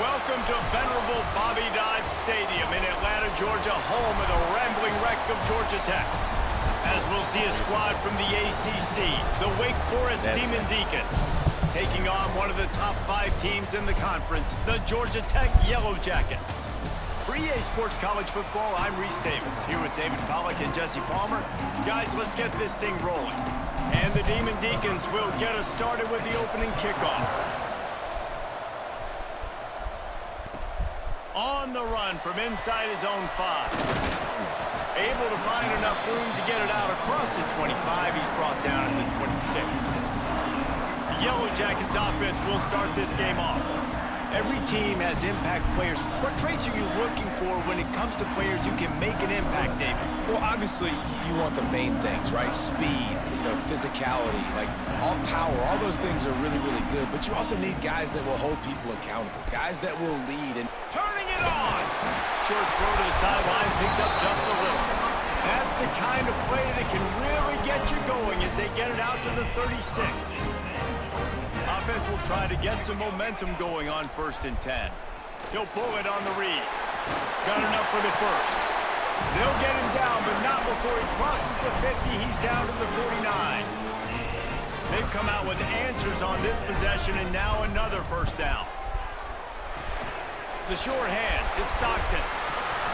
Welcome to venerable Bobby Dodd Stadium in Atlanta, Georgia, home of the rambling wreck of Georgia Tech. As we'll see a squad from the ACC, the Wake Forest Demon Deacons, taking on one of the top 5 teams in the conference, the Georgia Tech Yellow Jackets. For EA Sports College Football, I'm Reese Davis, here with David Pollack and Jesse Palmer. Guys, let's get this thing rolling. And the Demon Deacons will get us started with the opening kickoff. On the run from inside his own 5. Able to find enough room to get it out across the 25. He's brought down at the 26. The Yellow Jackets offense will start this game off. Every team has impact players. What traits are you looking for when it comes to players who can make an impact, David? Well, obviously, you want the main things, right? Speed, physicality, like all power. All those things are really, really good. But you also need guys that will hold people accountable, guys that will lead. And turning it on! Short throw to the sideline, picks up just a little. That's the kind of play that can really get you going as they get it out to the 36. Offense will try to get some momentum going on 1st and 10. He'll pull it on the read. Got enough for the first. They'll get him down, but not before he crosses the 50. He's down to the 49. They've come out with answers on this possession, and now another 1st down. The short hands, it's Stockton.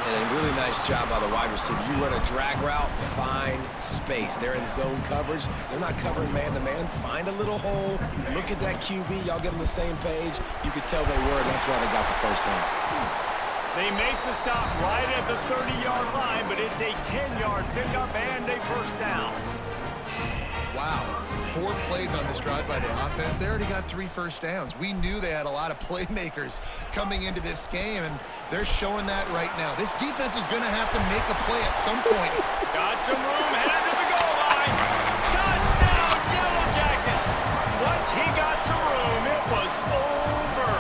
And a really nice job by the wide receiver. You run a drag route, find space. They're in zone coverage. They're not covering man-to-man. Find a little hole. Look at that QB. Y'all get on the same page. You could tell they were, and that's why they got the 1st down. They make the stop right at the 30-yard line, but it's a 10-yard pickup and a 1st down. Wow. 4 plays on this drive by the offense. They already got 3 1st downs. We knew they had a lot of playmakers coming into this game, and they're showing that right now. This defense is going to have to make a play at some point. Got some room, headed to the goal line. Touchdown, Yellow Jackets! Once he got some room, it was over.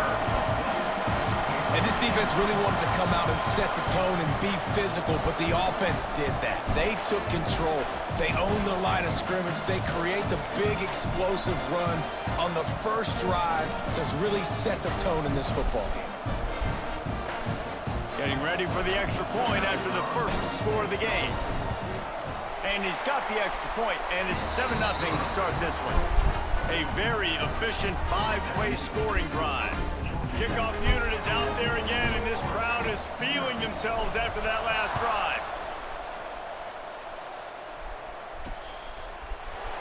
And this defense really wanted to come out and set the tone and be physical, but the offense did that. They took control. They own the line of scrimmage. They create the big explosive run on the 1st drive to really set the tone in this football game. Getting ready for the extra point after the 1st score of the game. And he's got the extra point, and it's 7-0 to start this one. A very efficient 5-play scoring drive. Kickoff unit is out there again, and this crowd is feeling themselves after that last drive.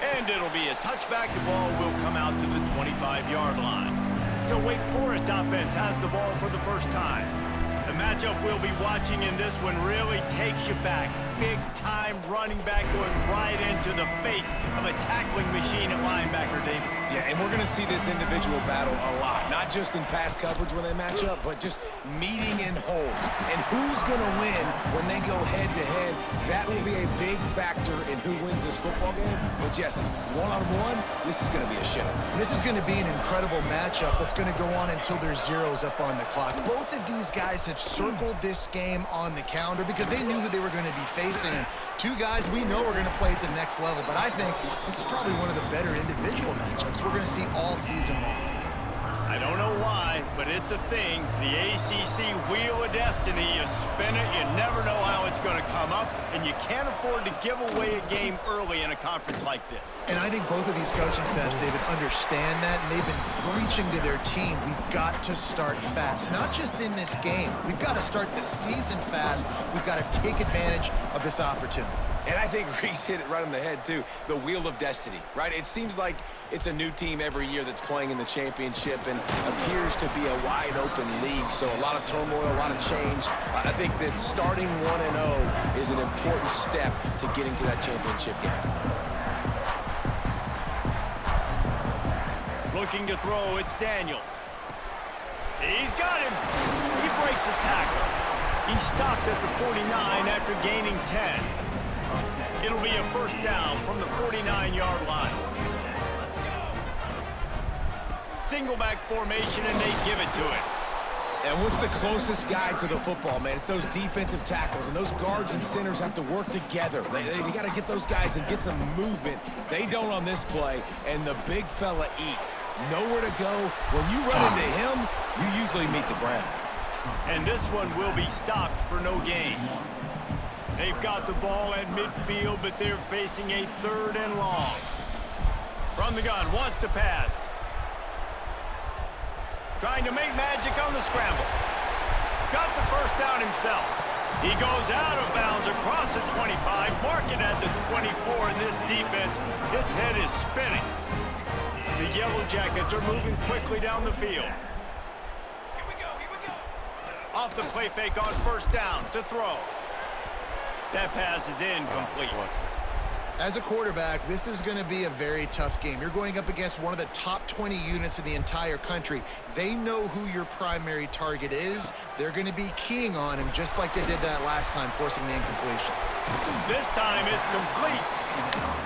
And it'll be a touchback. The ball will come out to the 25-yard line. So Wake Forest offense has the ball for the 1st time. The matchup we'll be watching in this one really takes you back. Big-time running back going right into the face of a tackling machine at linebacker, David. Yeah, and we're going to see this individual battle a lot. Not just in pass coverage when they match up, but just meeting in holes. And who's going to win when they go head-to-head? That will be a big factor in who wins this football game. But, Jesse, one-on-one, this is going to be a show. This is going to be an incredible matchup that's going to go on until there's zeros up on the clock. Both of these guys have circled this game on the calendar because they knew who they were going to be facing. And 2 guys we know are going to play at the next level. But I think this is probably one of the better individual matchups we're going to see all season long. I don't know why, but it's a thing. The ACC Wheel of Destiny, you spin it, you never know how it's going to come up, and you can't afford to give away a game early in a conference like this. And I think both of these coaching staffs, David, understand that, and they've been preaching to their team, we've got to start fast. Not just in this game. We've got to start the season fast. We've got to take advantage of this opportunity. And I think Reese hit it right on the head, too. The Wheel of Destiny, right? It seems like it's a new team every year that's playing in the championship and appears to be a wide-open league. So a lot of turmoil, a lot of change. I think that starting 1-0 is an important step to getting to that championship game. Looking to throw, it's Daniels. He's got him. He breaks a tackle. He stopped at the 49 after gaining 10. It'll be a 1st down from the 49-yard line. Single back formation, and they give it to him. And what's the closest guy to the football, man? It's those defensive tackles, and those guards and centers have to work together. They got to get those guys and get some movement. They don't on this play, and the big fella eats. Nowhere to go. When you run into him, you usually meet the ground. And this one will be stopped for no gain. They've got the ball at midfield, but they're facing a 3rd and long. From the gun, wants to pass. Trying to make magic on the scramble. Got the first down himself. He goes out of bounds across the 25, marking at the 24, and this defense, its head is spinning. The Yellow Jackets are moving quickly down the field. Here we go. Off the play fake on 1st down to throw. That pass is incomplete. As a quarterback, this is going to be a very tough game. You're going up against one of the top 20 units in the entire country. They know who your primary target is. They're going to be keying on him just like they did that last time, forcing the incompletion. This time it's complete.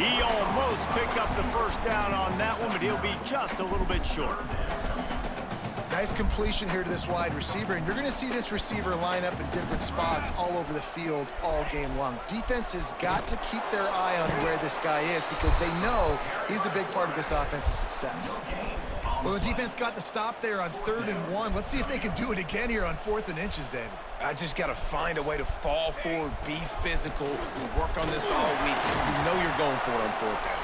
He almost picked up the 1st down on that one, but he'll be just a little bit short. Nice completion here to this wide receiver, and you're going to see this receiver line up in different spots all over the field all game long. Defense has got to keep their eye on where this guy is because they know he's a big part of this offense's success. Well, the defense got the stop there on 3rd and 1. Let's see if they can do it again here on 4th and inches, David. I just got to find a way to fall forward, be physical. We work on this all week. You know you're going for it on 4th down.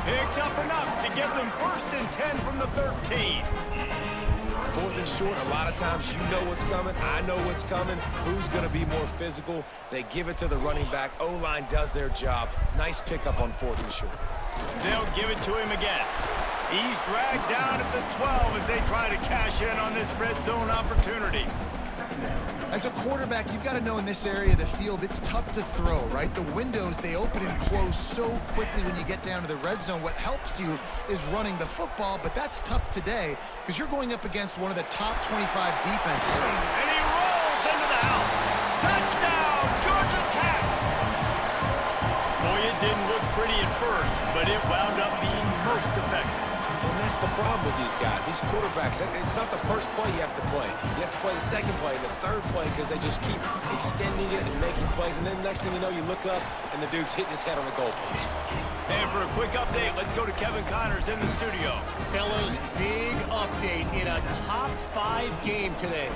Picks up enough to get them 1st and 10 from the 13. 4th and short, a lot of times you know what's coming. I know what's coming. Who's going to be more physical? They give it to the running back. O-line does their job. Nice pickup on 4th and short. They'll give it to him again. He's dragged down at the 12 as they try to cash in on this red zone opportunity. As a quarterback, you've got to know in this area of the field, it's tough to throw, right? The windows, they open and close so quickly when you get down to the red zone. What helps you is running the football, but that's tough today because you're going up against one of the top 25 defenses. And he rolls into the house. Touchdown, Georgia Tech! Boy, it didn't look pretty at first, but it wound up being most effective. And that's the problem with these guys, these quarterbacks. It's not the first play you have to play. You have to play the 2nd play, the 3rd play, because they just keep extending it and making plays. And then next thing you know, you look up, and the dude's hitting his head on the goalpost. And for a quick update, let's go to Kevin Connors in the studio. Fellas, big update in a top 5 game today.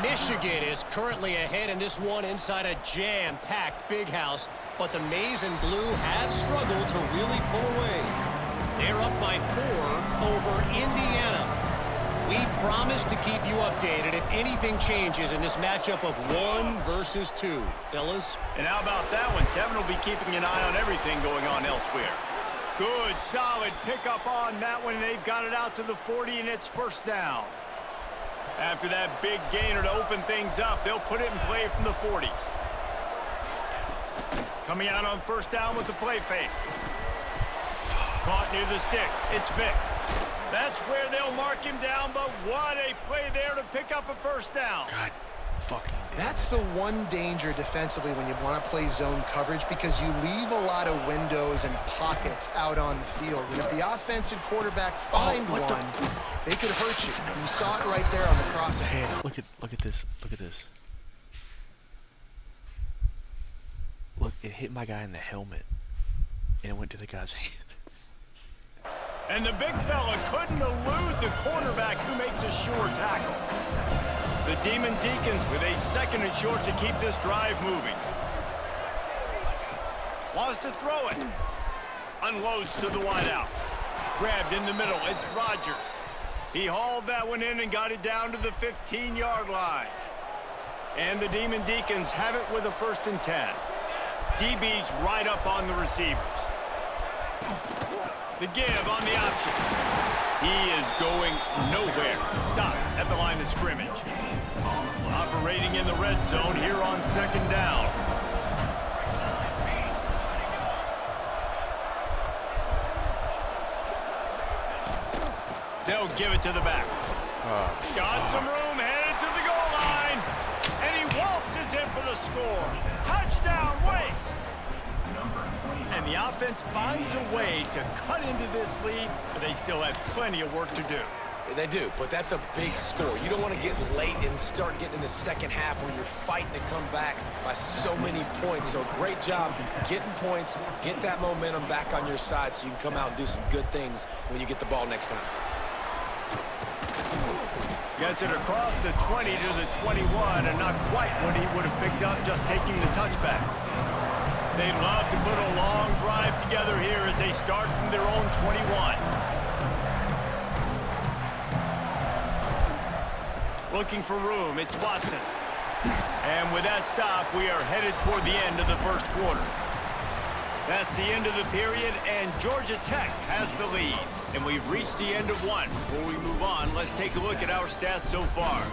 Michigan is currently ahead in this one inside a jam-packed Big House, but the Maize and Blue have struggled to really pull away. They're up by 4 over Indiana. We promise to keep you updated if anything changes in this matchup of 1 versus 2. Fellas? And how about that one? Kevin will be keeping an eye on everything going on elsewhere. Good, solid pickup on that one. They've got it out to the 40, and it's 1st down. After that big gainer to open things up, they'll put it in play from the 40. Coming out on 1st down with the play fake. Caught near the sticks. It's Vick. That's where they'll mark him down, but what a play there to pick up a 1st down. God fucking damn. That's the one danger defensively when you want to play zone coverage because you leave a lot of windows and pockets out on the field. And if the offensive quarterback find one, they could hurt you. You saw it right there on the crossing. Hey, look at this. Look at this. Look, it hit my guy in the helmet, and it went to the guy's hand. And the big fella couldn't elude the cornerback who makes a sure tackle. The Demon Deacons with a 2nd and short to keep this drive moving. Wants to throw it. Unloads to the wideout. Grabbed in the middle. It's Rodgers. He hauled that one in and got it down to the 15-yard line. And the Demon Deacons have it with a 1st and 10. DB's right up on the receivers. The give on the option. He is going nowhere. Stop at the line of scrimmage. Operating in the red zone here on 2nd down. They'll give it to the back. Got some room, headed to the goal line. And he waltzes in for the score. Touchdown, Wake. And the offense finds a way to cut into this lead, but they still have plenty of work to do. They do, but that's a big score. You don't want to get late and start getting in the second half where you're fighting to come back by so many points. So great job getting points, get that momentum back on your side so you can come out and do some good things when you get the ball next time. Gets it across the 20 to the 21, and not quite what he would have picked up just taking the touchback. They'd love to put a long drive together here as they start from their own 21. Looking for room, it's Watson. And with that stop, we are headed toward the end of the first quarter. That's the end of the period, and Georgia Tech has the lead. And we've reached the end of one. Before we move on, let's take a look at our stats so far.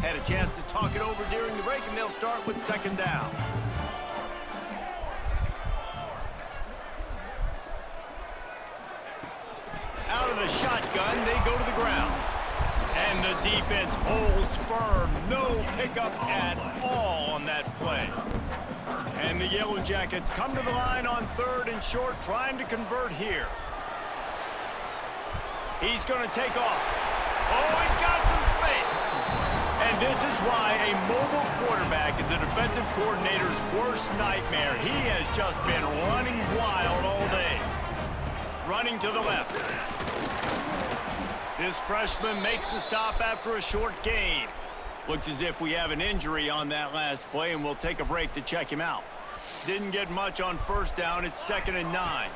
Had a chance to talk it over during the break, and they'll start with second down. Out of the shotgun, they go to the ground. And the defense holds firm. No pickup at all on that play. And the Yellow Jackets come to the line on 3rd and short, trying to convert here. He's going to take off. Oh, he's got some space. And this is why a mobile quarterback is the defensive coordinator's worst nightmare. He has just been running wild all day. Running to the left. This freshman makes the stop after a short gain. Looks as if we have an injury on that last play, and we'll take a break to check him out. Didn't get much on first down. It's 2nd and 9.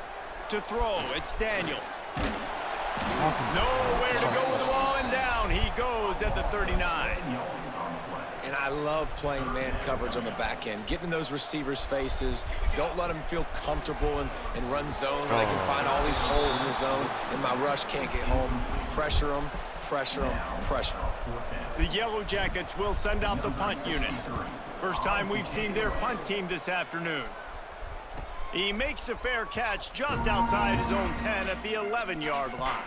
To throw, it's Daniels. Nowhere to go with the ball, and down he goes at the 39. And I love playing man coverage on the back end, getting in those receivers' faces. Don't let them feel comfortable and run zone where they can find all these holes in the zone, and my rush can't get home. Pressure them, pressure them, pressure them. The Yellow Jackets will send out the punt unit. First time we've seen their punt team this afternoon. He makes a fair catch just outside his own 10 at the 11-yard line.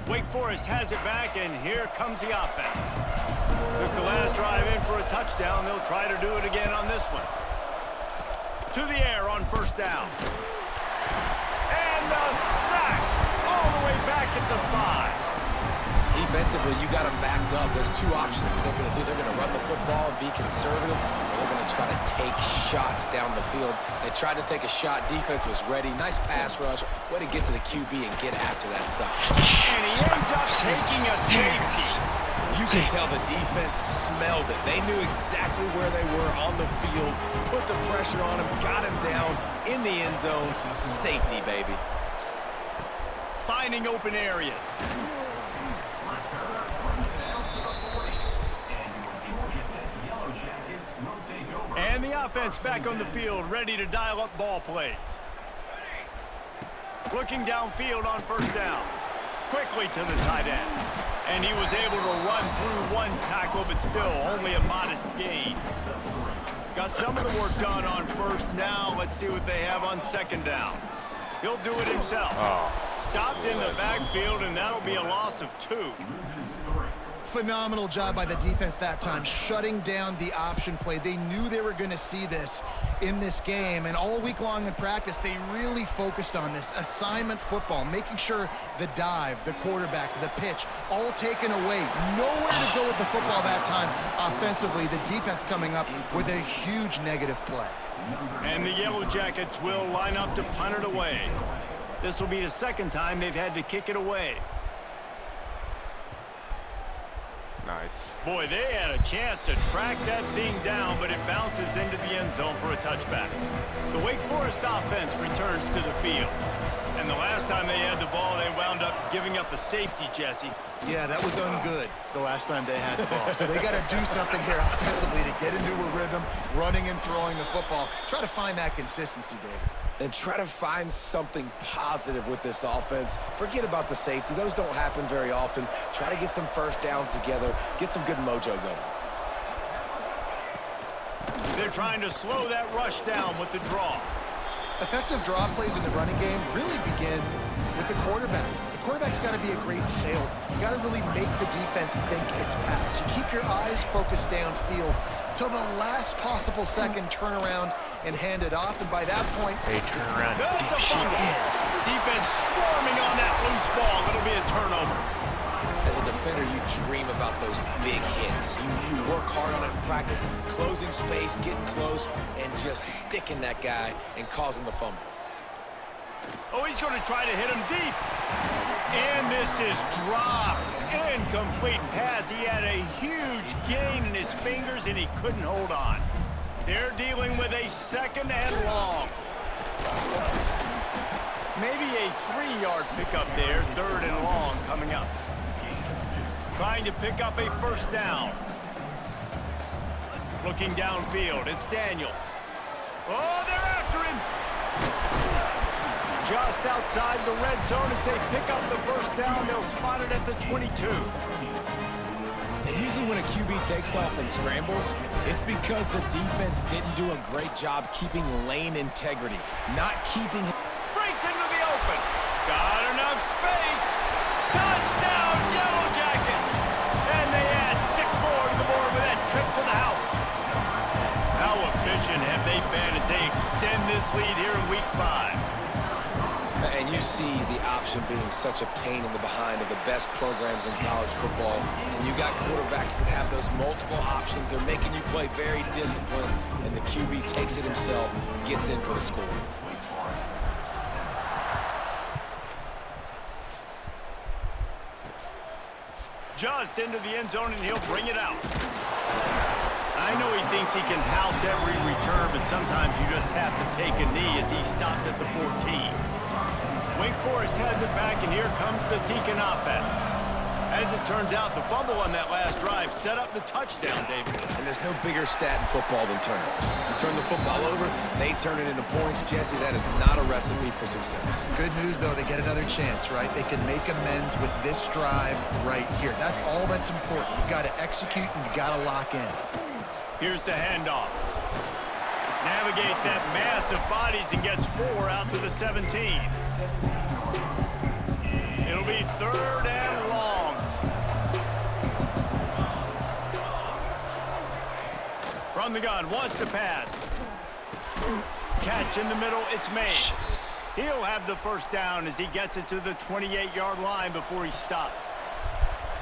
Wake Forest has it back, and here comes the offense. Took the last drive in for a touchdown. They'll try to do it again on this one. To the air on first down. And a sack all the way back at the 5. Defensively, you got them backed up. There's two options that they're going to do. They're going to run the football and be conservative, or they're going to try to take shots down the field. They tried to take a shot. Defense was ready. Nice pass rush. Way to get to the QB and get after that sucker. And he ends up taking a safety. You can tell the defense smelled it. They knew exactly where they were on the field, put the pressure on him, got him down in the end zone. Safety, baby. Finding open areas. And the offense back on the field, ready to dial up ball plays. Looking downfield on first down. Quickly to the tight end. And he was able to run through one tackle, but still only a modest gain. Got some of the work done on first. Now let's see what they have on second down. He'll do it himself. Stopped in the backfield, and that'll be a loss of 2. Phenomenal job by the defense that time, shutting down the option play. They knew they were going to see this in this game, and all week long in practice, they really focused on this assignment football, making sure the dive, the quarterback, the pitch, all taken away. Nowhere to go with the football that time offensively. The defense coming up with a huge negative play. And the Yellow Jackets will line up to punt it away. This will be the second time they've had to kick it away. Nice. Boy, they had a chance to track that thing down, but it bounces into the end zone for a touchback. The Wake Forest offense returns to the field. And the last time they had the ball, they wound up giving up a safety, Jesse. Yeah, that was ungood the last time they had the ball. So they got to do something here offensively to get into a rhythm, running and throwing the football. Try to find that consistency, David. And try to find something positive with this offense. Forget about the safety. Those don't happen very often. Try to get some first downs together, get some good mojo going. They're trying to slow that rush down with the draw. Effective draw plays in the running game really begin with the quarterback. The quarterback's got to be a great sailor. You got to really make the defense think it's pass. You keep your eyes focused downfield till the last possible second, turn around and hand it off. And by that point, Hey, turn around. That's a fumble. Defense swarming on that loose ball. It'll be a turnover. As a defender, you dream about those big hits. You work hard on it in practice, closing space, getting close, and just sticking that guy and causing the fumble. Oh, he's going to try to hit him deep. And this is dropped. Incomplete pass. He had a huge gain in his fingers, and he couldn't hold on. They're dealing with a second and long. Maybe a 3-yard pickup there, third and long coming up. Trying to pick up a first down. Looking downfield, it's Daniels. Oh, they're after him. Just outside the red zone as they pick up the first down. They'll spot it at the 22. And usually when a QB takes off and scrambles, it's because the defense didn't do a great job keeping lane integrity, not keeping him. Breaks into the open. Got enough space. Touchdown, Yellow Jackets. And they add 6 more to the board with that trip to the house. How efficient have they been as they extend this lead here in Week 5? And you see the option being such a pain in the behind of the best programs in college football. And you got quarterbacks that have those multiple options. They're making you play very disciplined, and the QB takes it himself, gets in for the score. Just into the end zone, and he'll bring it out. I know he thinks he can house every return, but sometimes you just have to take a knee as he stopped at the 14. Wake Forest has it back, and here comes the Deacon offense. As it turns out, the fumble on that last drive set up the touchdown, David. And there's no bigger stat in football than turnovers. You turn the football over, they turn it into points. Jesse, that is not a recipe for success. good news, though, they get another chance, right? They can make amends with this drive right here. That's all that's important. You've got to execute, and you've got to lock in. Here's the handoff. Navigates that mass of bodies and gets 4 out to the 17. It'll be third and long. From the gun, wants to pass. Catch in the middle, it's Mays. He'll have the first down as he gets it to the 28-yard line before he's stopped.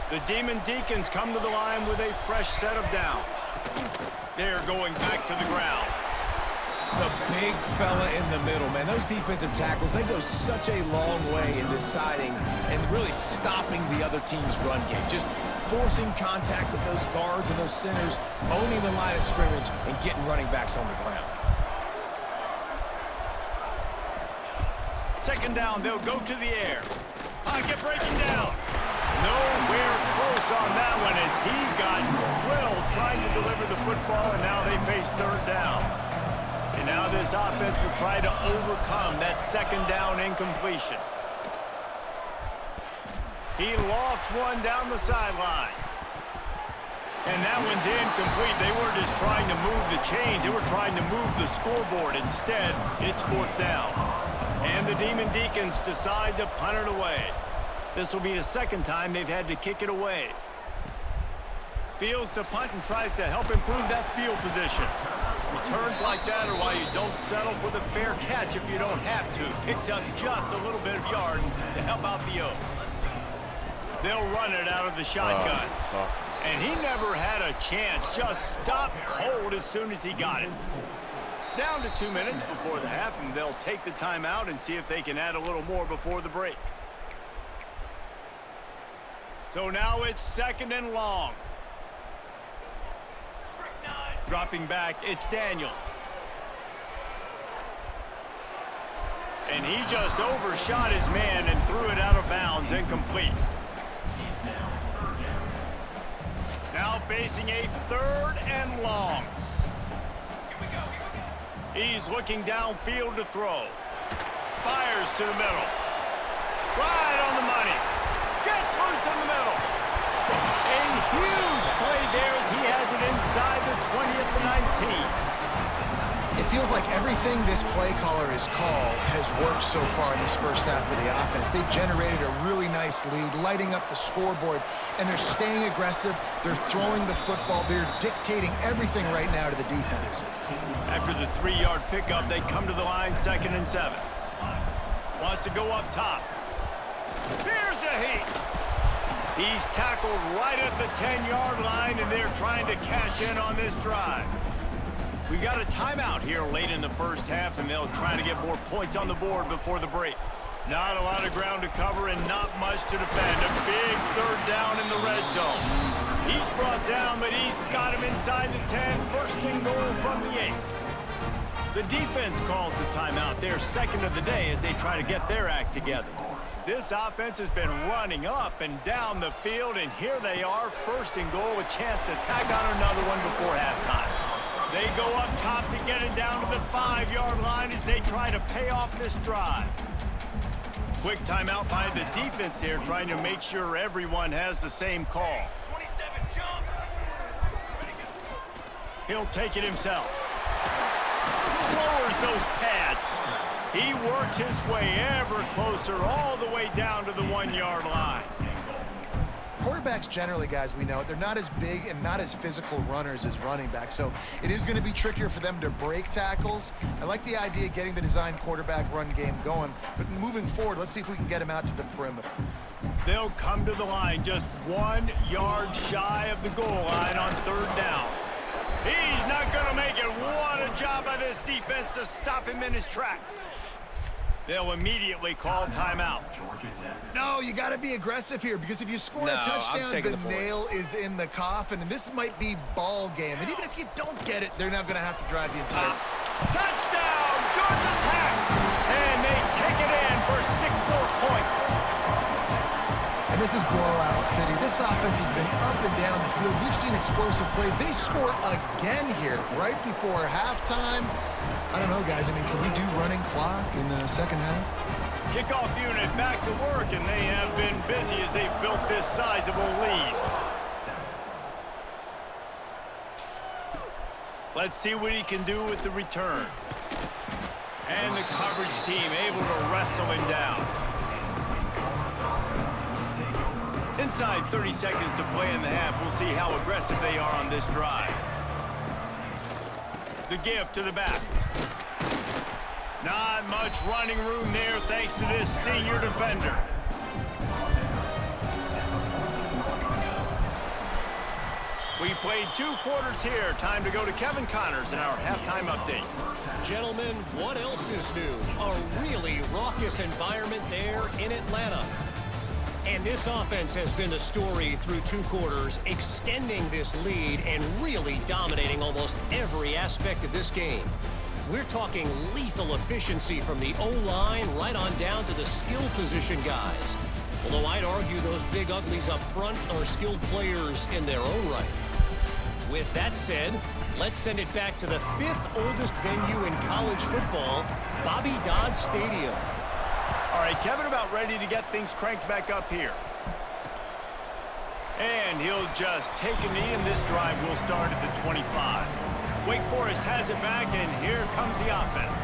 The Demon Deacons come to the line with a fresh set of downs. They're going back to the ground. The big fella in the middle, man. Those defensive tackles, they go such a long way in deciding and really stopping the other team's run game. Just forcing contact with those guards and those centers, owning the line of scrimmage, and getting running backs on the ground. Second down, they'll go to the air. Pocket breaking down. Nowhere close on that one as he got drilled trying to deliver the football, and now they face third down. And now this offense will try to overcome that second down incompletion. He lofts one down the sideline. And that one's incomplete. They weren't just trying to move the chains. They were trying to move the scoreboard. Instead, it's fourth down. And the Demon Deacons decide to punt it away. This will be the second time they've had to kick it away. Fields to punt and tries to help improve that field position. Returns like that are why you don't settle for the fair catch if you don't have to. Picks up just a little bit of yards to help out the O. They'll run it out of the shotgun. And he never had a chance. Just stopped cold as soon as he got it. Down to 2 minutes before the half, and they'll take the timeout and see if they can add a little more before the break. So now it's second and long. Dropping back, it's Daniels. And he just overshot his man and threw it out of bounds, incomplete. Now facing a 3rd and long. He's looking downfield to throw. Fires to the middle. Right on the money. Gets loose in the middle. A huge play there as he has it inside the 20 at the 19. It feels like everything this play caller has called has worked so far in this first half of the offense. They've generated a really nice lead, lighting up the scoreboard, and they're staying aggressive. They're throwing the football. They're dictating everything right now to the defense. After the 3-yard pickup, they come to the line, 2nd and 7. Wants to go up top. Here's a heat. He's tackled right at the 10-yard line, and they're trying to cash in on this drive. We got a timeout here late in the first half, and they'll try to get more points on the board before the break. Not a lot of ground to cover and not much to defend. A big 3rd down in the red zone. He's brought down, but he's got him inside the 10. 1st and goal from the 8. The defense calls the timeout, their 2nd of the day, as they try to get their act together. This offense has been running up and down the field, and here they are, 1st and goal, a chance to tag on another one before halftime. They go up top to get it down to the 5-yard line as they try to pay off this drive. Quick timeout by the defense there, trying to make sure everyone has the same call. 27, jump. He'll take it himself. Lowers those pads. He works his way ever closer all the way down to the 1-yard line. Quarterbacks generally, guys, we know, they're not as big and not as physical runners as running backs, so it is going to be trickier for them to break tackles. I like the idea of getting the design quarterback run game going, but moving forward, let's see if we can get him out to the perimeter. They'll come to the line just 1 yard shy of the goal line on 3rd down. He's not going to make it. What a job by this defense to stop him in his tracks. They'll immediately call timeout. No, you got to be aggressive here, because if you score a touchdown, the nail is in the coffin, and this might be ball game. And even if you don't get it, they're now going to have to drive the entire... Touchdown, Georgia Tech! And they take it in for 6 more points. And this is blowout city. This offense has been up and down the field. We've seen explosive plays. They score again here right before halftime. I don't know, guys. I mean, can we do running clock in the second half? Kickoff unit back to work, and they have been busy as they've built this sizable lead. Let's see what he can do with the return. And the coverage team able to wrestle him down. Inside 30 seconds to play in the half. We'll see how aggressive they are on this drive. The give to the back. Not much running room there thanks to this senior defender. We played 2 quarters here. Time to go to Kevin Connors in our halftime update. Gentlemen, what else is new? A really raucous environment there in Atlanta. And this offense has been the story through 2 quarters, extending this lead and really dominating almost every aspect of this game. We're talking lethal efficiency from the O-line right on down to the skill position guys. Although I'd argue those big uglies up front are skilled players in their own right. With that said, let's send it back to the 5th oldest venue in college football, Bobby Dodd Stadium. All right, Kevin about ready to get things cranked back up here. And he'll just take a knee, and this drive will start at the 25. Wake Forest has it back, and here comes the offense.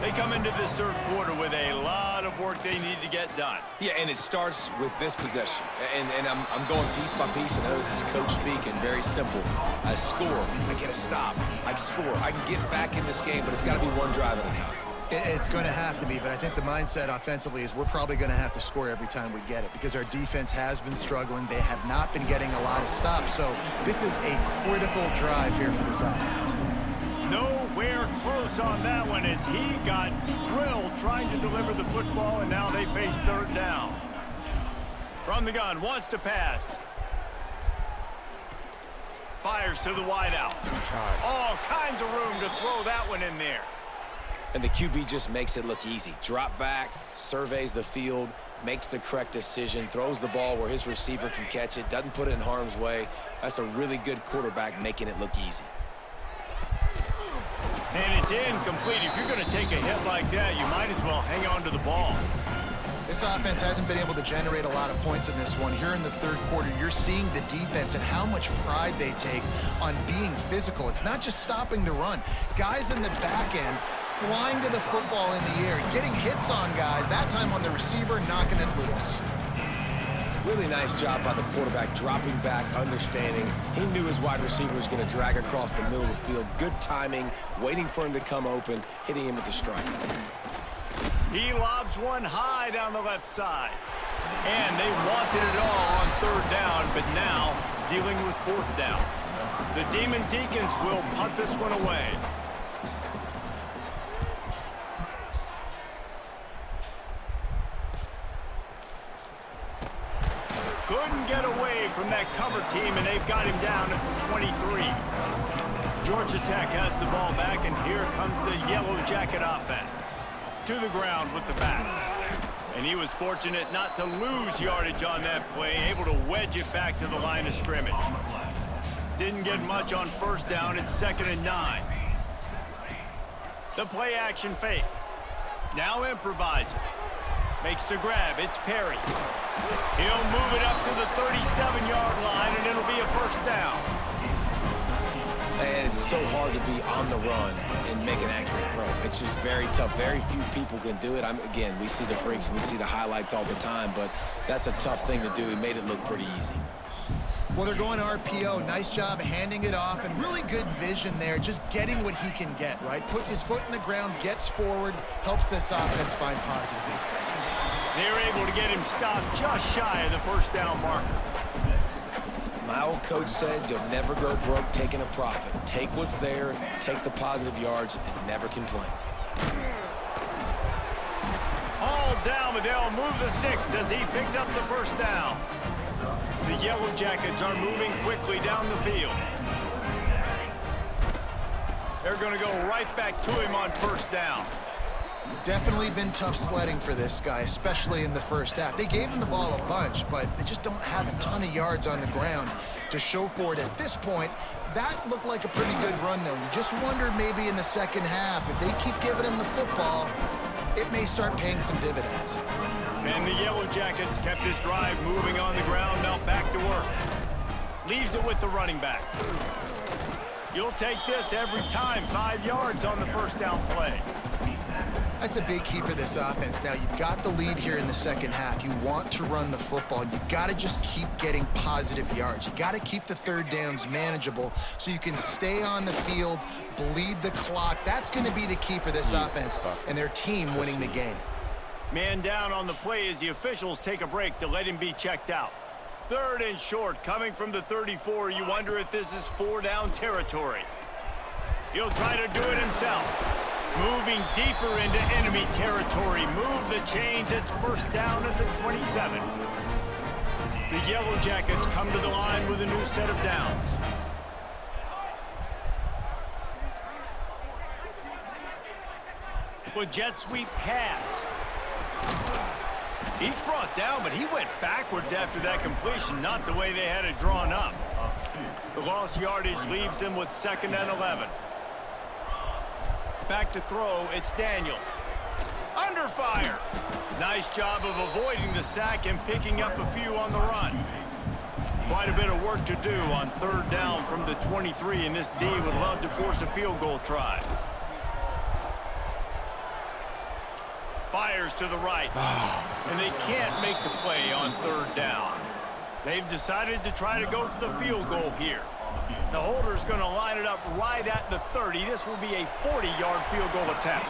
They come into this 3rd quarter with a lot of work they need to get done. Yeah, and it starts with this possession. And I'm going piece by piece. I know this is coach speak and very simple. I score. I get a stop. I score. I can get back in this game, but it's got to be 1 drive at a time. It's going to have to be, but I think the mindset offensively is we're probably going to have to score every time we get it, because our defense has been struggling. They have not been getting a lot of stops, so this is a critical drive here for this offense. Nowhere close on that one as he got drilled trying to deliver the football, and now they face 3rd down. From the gun, wants to pass. Fires to the wideout. All kinds of room to throw that one in there. And the QB just makes it look easy. Drop back, surveys the field, makes the correct decision, throws the ball where his receiver can catch it, doesn't put it in harm's way. That's a really good quarterback making it look easy. And it's incomplete. If you're going to take a hit like that, you might as well hang on to the ball. This offense hasn't been able to generate a lot of points in this one. Here in the third quarter, you're seeing the defense and how much pride they take on being physical. It's not just stopping the run. Guys in the back end flying to the football in the air, getting hits on guys, that time on the receiver, knocking it loose. Really nice job by the quarterback, dropping back, understanding. He knew his wide receiver was going to drag across the middle of the field. Good timing, waiting for him to come open, hitting him with the strike. He lobs one high down the left side. And they wanted it all on third down, but now dealing with fourth down. The Demon Deacons will punt this one away. Couldn't get away from that cover team, and they've got him down at the 23. Georgia Tech has the ball back, and here comes the Yellow Jacket offense. To the ground with the back. And he was fortunate not to lose yardage on that play, able to wedge it back to the line of scrimmage. Didn't get much on first down. It's 2nd and 9. The play action fake. Now improvising. Makes the grab. It's Perry. He'll move it up to the 37-yard line, and it'll be a first down. And it's so hard to be on the run and make an accurate throw. It's just very tough. Very few people can do it. Again, we see the freaks, we see the highlights all the time, but that's a tough thing to do. He made it look pretty easy. Well, they're going RPO. Nice job handing it off, and really good vision there, just getting what he can get, right? Puts his foot in the ground, gets forward, helps this offense find positive defense. They're able to get him stopped just shy of the first down marker. My old coach said you'll never go broke taking a profit. Take what's there, take the positive yards, and never complain. All down, but they'll move the sticks as he picks up the first down. The Yellow Jackets are moving quickly down the field. They're going to go right back to him on first down. Definitely been tough sledding for this guy, especially in the first half. They gave him the ball a bunch, but they just don't have a ton of yards on the ground to show for it at this point. That looked like a pretty good run, though. You just wonder maybe in the second half, if they keep giving him the football, it may start paying some dividends. And the Yellow Jackets kept this drive moving on the ground, now back to work. Leaves it with the running back. You'll take this every time, 5 yards on the first down play. That's a big key for this offense. Now, you've got the lead here in the second half. You want to run the football. You've got to just keep getting positive yards. You got to keep the third downs manageable so you can stay on the field, bleed the clock. That's going to be the key for this offense and their team winning the game. Man down on the play as the officials take a break to let him be checked out. 3rd and short coming from the 34. You wonder if this is 4-down territory. He'll try to do it himself. Moving deeper into enemy territory. Move the chains. It's first down at the 27. The Yellow Jackets come to the line with a new set of downs. With jet sweep pass. He's brought down, but he went backwards after that completion, not the way they had it drawn up. The lost yardage leaves them with 2nd and 11. Back to throw, it's Daniels. Under fire. Nice job of avoiding the sack and picking up a few on the run. Quite a bit of work to do on 3rd down from the 23, and this D would love to force a field goal try. Fires to the right, and they can't make the play on 3rd down. They've decided to try to go for the field goal here. The holder's going to line it up right at the 30. This will be a 40-yard field goal attempt.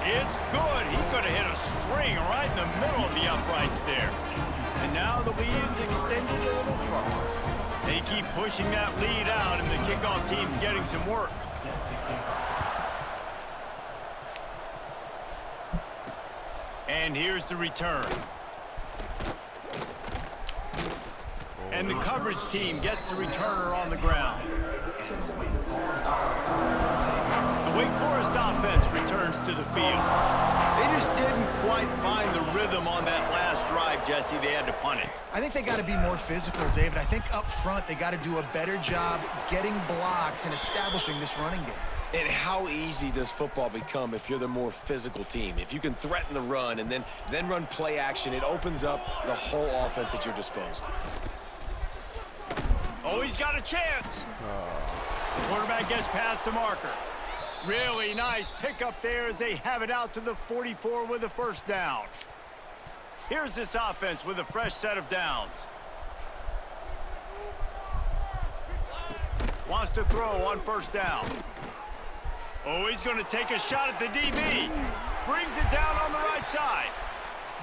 It's good. He could have hit a string right in the middle of the uprights there. And now the lead is extended a little further. They keep pushing that lead out, and the kickoff team's getting some work. And here's the return. And the coverage team gets the returner on the ground. The Wake Forest offense returns to the field. They just didn't quite find the rhythm on that last drive, Jesse. They had to punt it. I think they got to be more physical, David. I think up front they got to do a better job getting blocks and establishing this running game. And how easy does football become if you're the more physical team? If you can threaten the run and then run play action, it opens up the whole offense at your disposal. Oh, he's got a chance. Quarterback gets past the marker. Really nice pickup there as they have it out to the 44 with a first down. Here's this offense with a fresh set of downs. Wants to throw on first down. Oh, he's going to take a shot at the DB. Brings it down on the right side.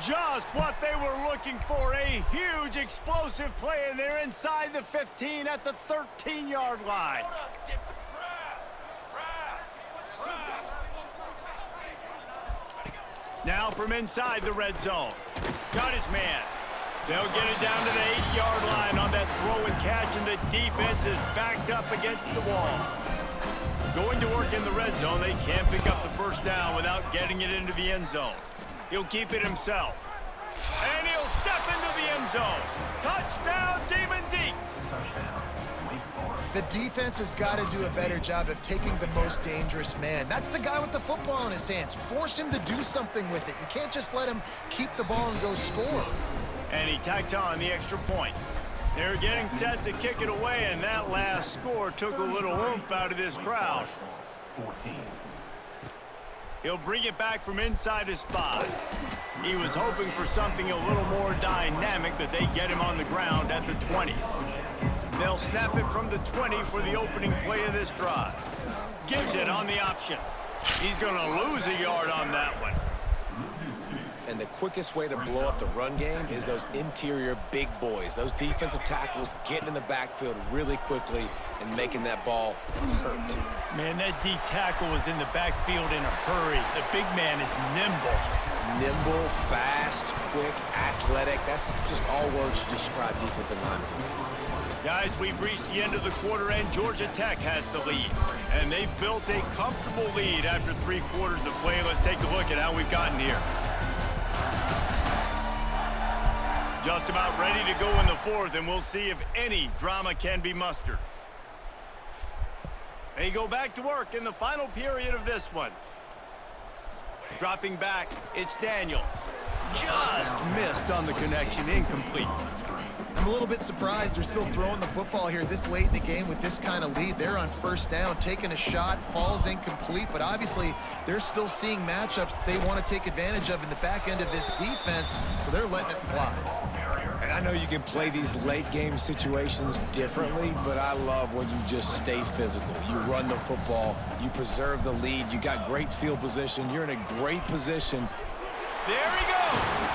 Just what they were looking for. A huge explosive play, and they're inside the 15 at the 13-yard line. Now from inside the red zone. Got his man. They'll get it down to the 8-yard line on that throw and catch, and the defense is backed up against the wall. Going to work in the red zone, they can't pick up the first down without getting it into the end zone. He'll keep it himself. And he'll step into the end zone. Touchdown, Demon Deeks. The defense has got to do a better job of taking the most dangerous man. That's the guy with the football in his hands. Force him to do something with it. You can't just let him keep the ball and go score. And he tacks on the extra point. They're getting set to kick it away, and that last score took a little oomph out of this crowd. He'll bring it back from inside his 5. He was hoping for something a little more dynamic, but they get him on the ground at the 20. They'll snap it from the 20 for the opening play of this drive. Gives it on the option. He's going to lose a yard on that one. And the quickest way to blow up the run game is those interior big boys, those defensive tackles getting in the backfield really quickly and making that ball hurt. Man, that D tackle was in the backfield in a hurry. The big man is nimble. Nimble, fast, quick, athletic. That's just all words to describe defensive linemen. Guys, we've reached the end of the quarter, and Georgia Tech has the lead. And they've built a comfortable lead after 3 quarters of play. Let's take a look at how we've gotten here. Just about ready to go in the 4th, and we'll see if any drama can be mustered. They go back to work in the final period of this one. Dropping back, it's Daniels. Just missed on the connection, incomplete. I'm a little bit surprised they're still throwing the football here this late in the game with this kind of lead. They're on first down, taking a shot, falls incomplete, but obviously they're still seeing matchups that they want to take advantage of in the back end of this defense, so they're letting it fly. And I know you can play these late game situations differently, but I love when you just stay physical. You run the football, you preserve the lead, you got great field position, you're in a great position. There he goes!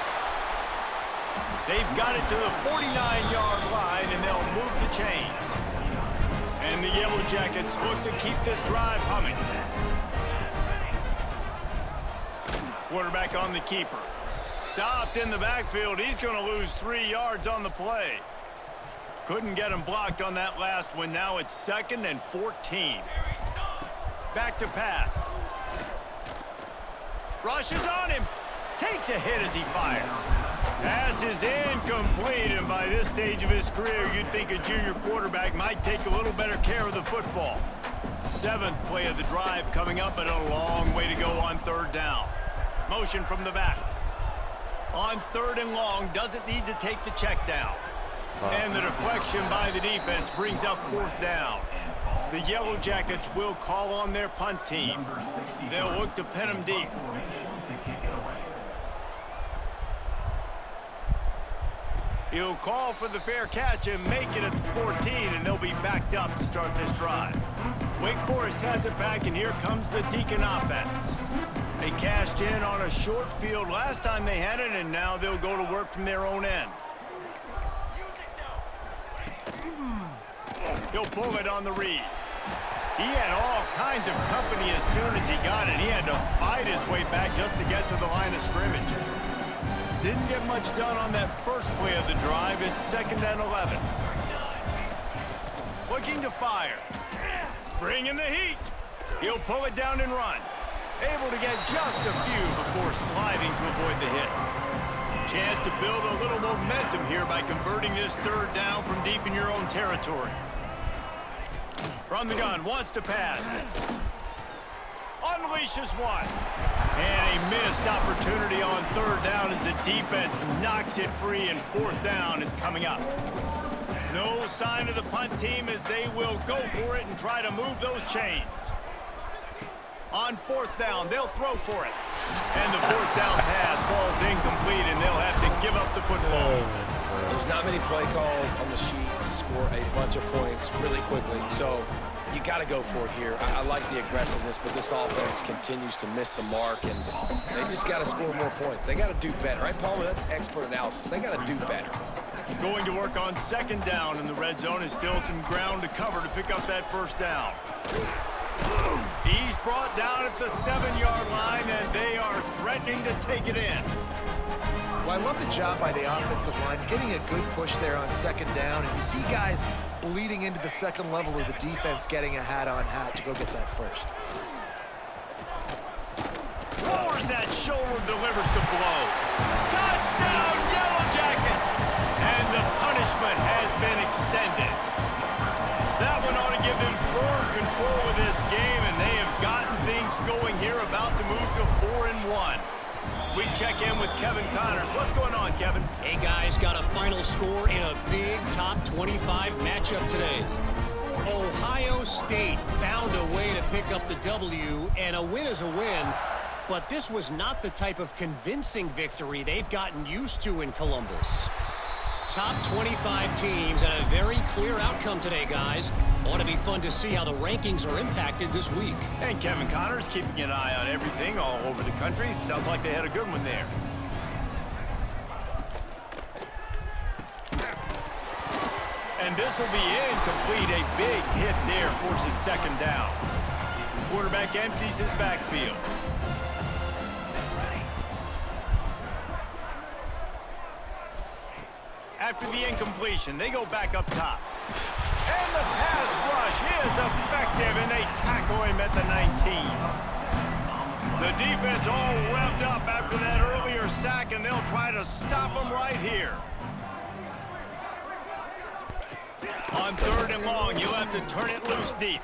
They've got it to the 49-yard line, and they'll move the chains. And the Yellow Jackets look to keep this drive humming. Quarterback on the keeper. Stopped in the backfield. He's going to lose 3 yards on the play. Couldn't get him blocked on that last one. Now it's 2nd and 14. Back to pass. Rushes on him. Takes a hit as he fires. Pass is incomplete, and by this stage of his career, you'd think a junior quarterback might take a little better care of the football. 7th play of the drive coming up, but a long way to go on 3rd down. Motion from the back. On 3rd and long, doesn't need to take the check down. And the deflection by the defense brings up 4th down. The Yellow Jackets will call on their punt team. They'll look to pin them deep. He'll call for the fair catch and make it at the 14, and they'll be backed up to start this drive. Wake Forest has it back, and here comes the Deacon offense. They cashed in on a short field last time they had it, and now they'll go to work from their own end. He'll pull it on the read. He had all kinds of company as soon as he got it. He had to fight his way back just to get to the line of scrimmage. Didn't get much done on that first play of the drive. It's 2nd and 11. Looking to fire. Bringing the heat. He'll pull it down and run. Able to get just a few before sliding to avoid the hits. Chance to build a little momentum here by converting this third down from deep in your own territory. From the gun, wants to pass. Unleashes one. And a missed opportunity on third down as the defense knocks it free, and fourth down is coming up. No sign of the punt team as they will go for it and try to move those chains. On fourth down, they'll throw for it. And the fourth down pass falls incomplete, and they'll have to give up the football. There's not many play calls on the sheet to score a bunch of points really quickly, so you got to go for it here. I like the aggressiveness, but this offense continues to miss the mark, and they just got to score more points. They got to do better, right, Palmer? That's expert analysis. They got to do better. Going to work on second down in the red zone, is still some ground to cover to pick up that first down. He's brought down at the 7-yard line, and they are threatening to take it in. Well, I love the job by the offensive line, getting a good push there on second down, and you see guys bleeding into the second level of the defense getting a hat-on-hat to go get that first. Lowers that shoulder, delivers the blow. Touchdown, Yellow Jackets! And the punishment has been extended. That one ought to give them firm control of this game, and they have gotten things going here, about to move to 4-1. We check in with Kevin Connors. What's going on, Kevin? Hey, guys, got a final score in a big top 25 matchup today. Ohio State found a way to pick up the W, and a win is a win, but this was not the type of convincing victory they've gotten used to in Columbus. Top 25 teams and a very clear outcome today, guys. Ought to be fun to see how the rankings are impacted this week. And Kevin Connors keeping an eye on everything all over the country. Sounds like they had a good one there. And this will be incomplete. A big hit there forces second down. Quarterback empties his backfield. After the incompletion, they go back up top. And the pass rush is effective, and they tackle him at the 19. The defense all revved up after that earlier sack, and they'll try to stop him right here. On third and long, you'll have to turn it loose deep.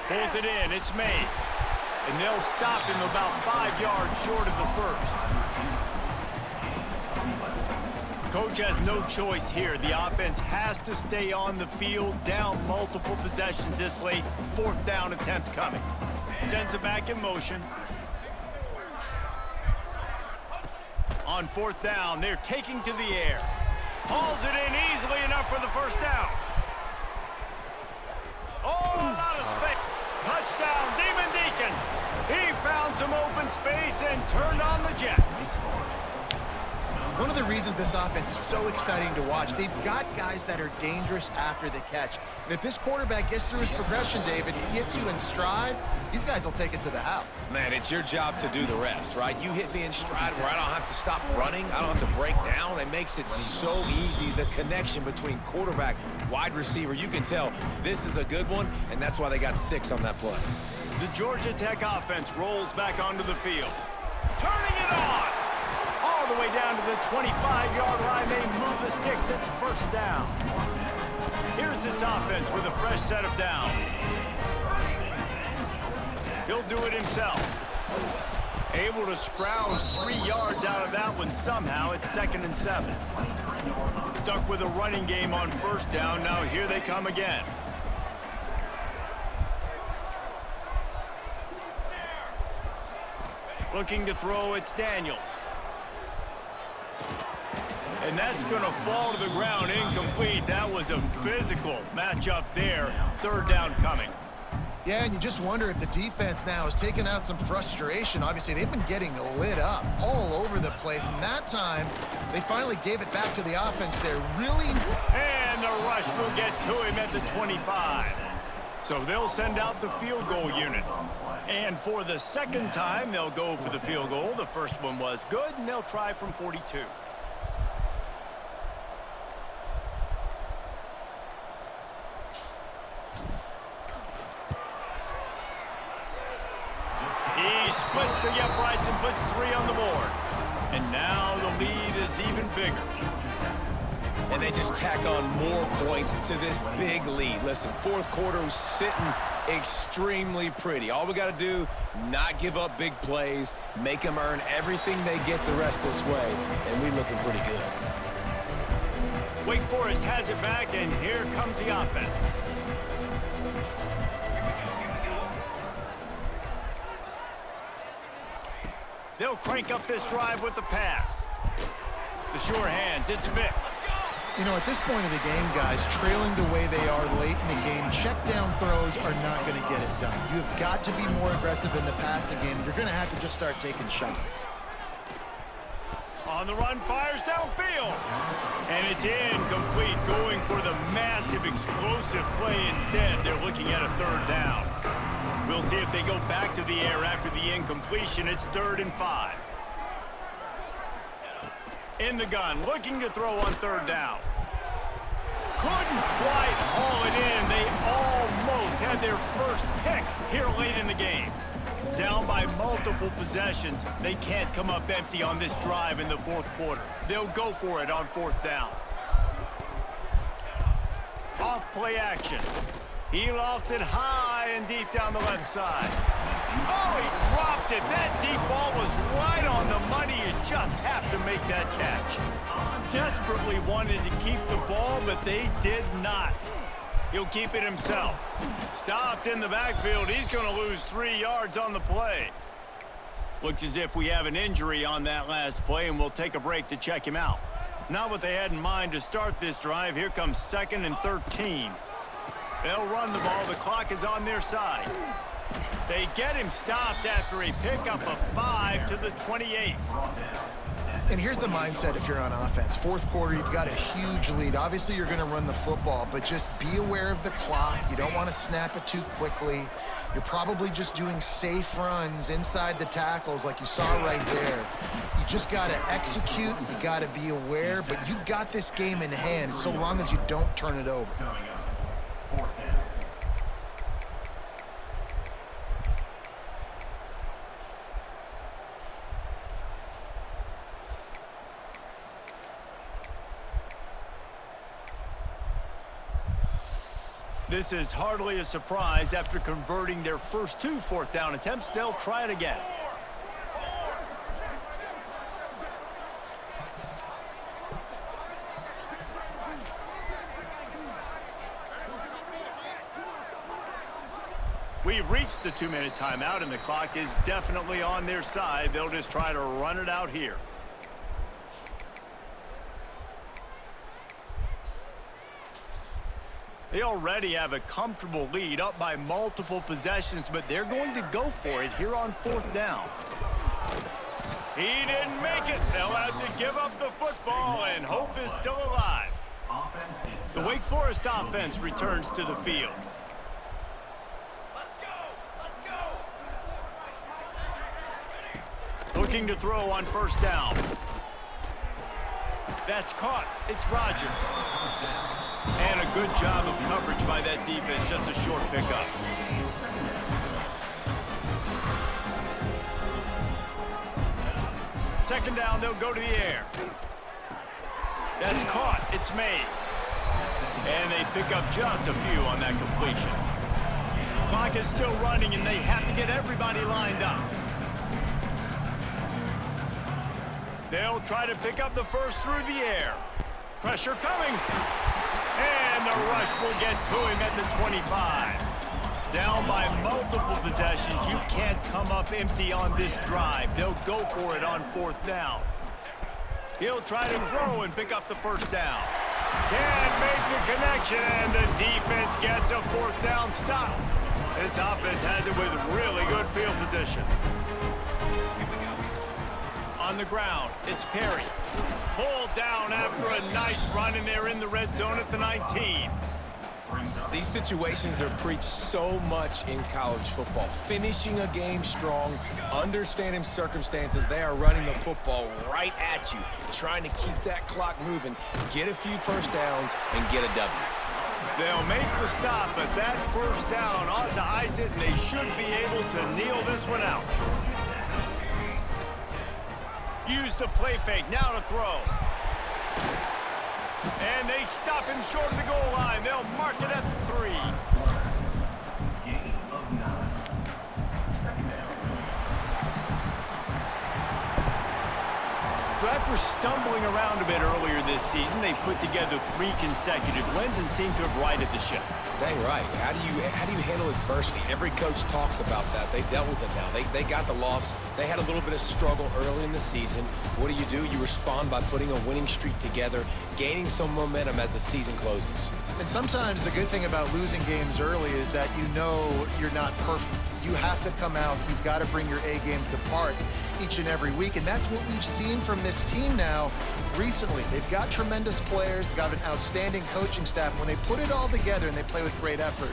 Pulls it in, it's Mays. And they'll stop him about 5 yards short of the first. Coach has no choice here. The offense has to stay on the field, down multiple possessions this late. Fourth down attempt coming. Sends it back in motion. On fourth down, they're taking to the air. Hauls it in easily enough for the first down. Oh, a lot of space. Touchdown, Demon Deacons. He found some open space and turned on the Jets. One of the reasons this offense is so exciting to watch, they've got guys that are dangerous after the catch. And if this quarterback gets through his progression, David, he hits you in stride, these guys will take it to the house. Man, it's your job to do the rest, right? You hit me in stride where I don't have to stop running. I don't have to break down. It makes it so easy. The connection between quarterback, wide receiver, you can tell this is a good one, and that's why they got 6 on that play. The Georgia Tech offense rolls back onto the field. Turning it on! All the way down to the 25-yard line, they move the sticks. It's first down. Here's this offense with a fresh set of downs. He'll do it himself. Able to scrounge 3 yards out of that one somehow. It's 2nd and 7. Stuck with a running game on first down. Now here they come again. Looking to throw, it's Daniels. And that's going to fall to the ground incomplete. That was a physical matchup there. Third down coming. Yeah, and you just wonder if the defense now is taking out some frustration. Obviously, they've been getting lit up all over the place. And that time, they finally gave it back to the offense there. Really? And the rush will get to him at the 25. So they'll send out the field goal unit. And for the second time, they'll go for the field goal. The first one was good, and they'll try from 42. to the uprights and puts 3 on the board. And now the lead is even bigger. And they just tack on more points to this big lead. Listen, fourth quarter was sitting extremely pretty. All we got to do, not give up big plays, make them earn everything they get the rest this way, and we're looking pretty good. Wake Forest has it back, and here comes the offense. They'll crank up this drive with the pass. The sure hands, it's Vick. You know, at this point of the game, guys, trailing the way they are late in the game, check down throws are not going to get it done. You have got to be more aggressive in the passing game. You're going to have to just start taking shots. On the run, fires downfield. And it's incomplete, going for the massive explosive play instead. They're looking at a 3rd down. We'll see if they go back to the air after the incompletion. It's 3rd and 5. In the gun, looking to throw on 3rd down. Couldn't quite haul it in. They almost had their first pick here late in the game. Down by multiple possessions, they can't come up empty on this drive in the 4th quarter. They'll go for it on 4th down. Off play action. He lofts it high and deep down the left side. Oh, he dropped it. That deep ball was right on the money. You just have to make that catch. Desperately wanted to keep the ball, but they did not. He'll keep it himself. Stopped in the backfield. He's going to lose 3 yards on the play. Looks as if we have an injury on that last play, and we'll take a break to check him out. Not what they had in mind to start this drive. Here comes 2nd and 13. They'll run the ball. The clock is on their side. They get him stopped after a pickup of 5 to the 28. And here's the mindset if you're on offense. 4th quarter, you've got a huge lead. Obviously, you're going to run the football, but just be aware of the clock. You don't want to snap it too quickly. You're probably just doing safe runs inside the tackles like you saw right there. You just got to execute. You got to be aware, but you've got this game in hand so long as you don't turn it over. This is hardly a surprise. After converting their first 2 4th down attempts, they'll try it again. We've reached the 2-minute timeout, and the clock is definitely on their side. They'll just try to run it out here. They already have a comfortable lead, up by multiple possessions, but they're going to go for it here on 4th down. He didn't make it. They'll have to give up the football, and hope is still alive. The Wake Forest offense returns to the field. Looking to throw on 1st down. That's caught. It's Rodgers. And a good job of coverage by that defense. Just a short pickup. Second down, they'll go to the air. That's caught. It's Mays. And they pick up just a few on that completion. Clock is still running, and they have to get everybody lined up. They'll try to pick up the first through the air. Pressure coming. And the rush will get to him at the 25. Down by multiple possessions. You can't come up empty on this drive. They'll go for it on 4th down. He'll try to throw and pick up the 1st down. Can't make the connection, and the defense gets a 4th down stop. This offense has it with really good field position. On the ground, it's Perry. Pulled down after a nice run, and they're in the red zone at the 19. These situations are preached so much in college football. Finishing a game strong, understanding circumstances. They are running the football right at you, trying to keep that clock moving, get a few 1st downs, and get a W. They'll make the stop, but that 1st down ought to ice it, and they should be able to kneel this one out. Use the play fake. Now to throw. And they stop him short of the goal line. They'll mark it at the 3. So after stumbling around a bit earlier this season, they put together 3 consecutive wins and seem to have righted the ship. Dang right. How do you handle adversity? Every coach talks about that. They dealt with it now. They got the loss. They had a little bit of struggle early in the season. What do? You respond by putting a winning streak together, gaining some momentum as the season closes. And sometimes the good thing about losing games early is that you know you're not perfect. You have to come out. You've got to bring your A game to the park each and every week, and that's what we've seen from this team now recently. They've got tremendous players. They've got an outstanding coaching staff. When they put it all together and they play with great effort,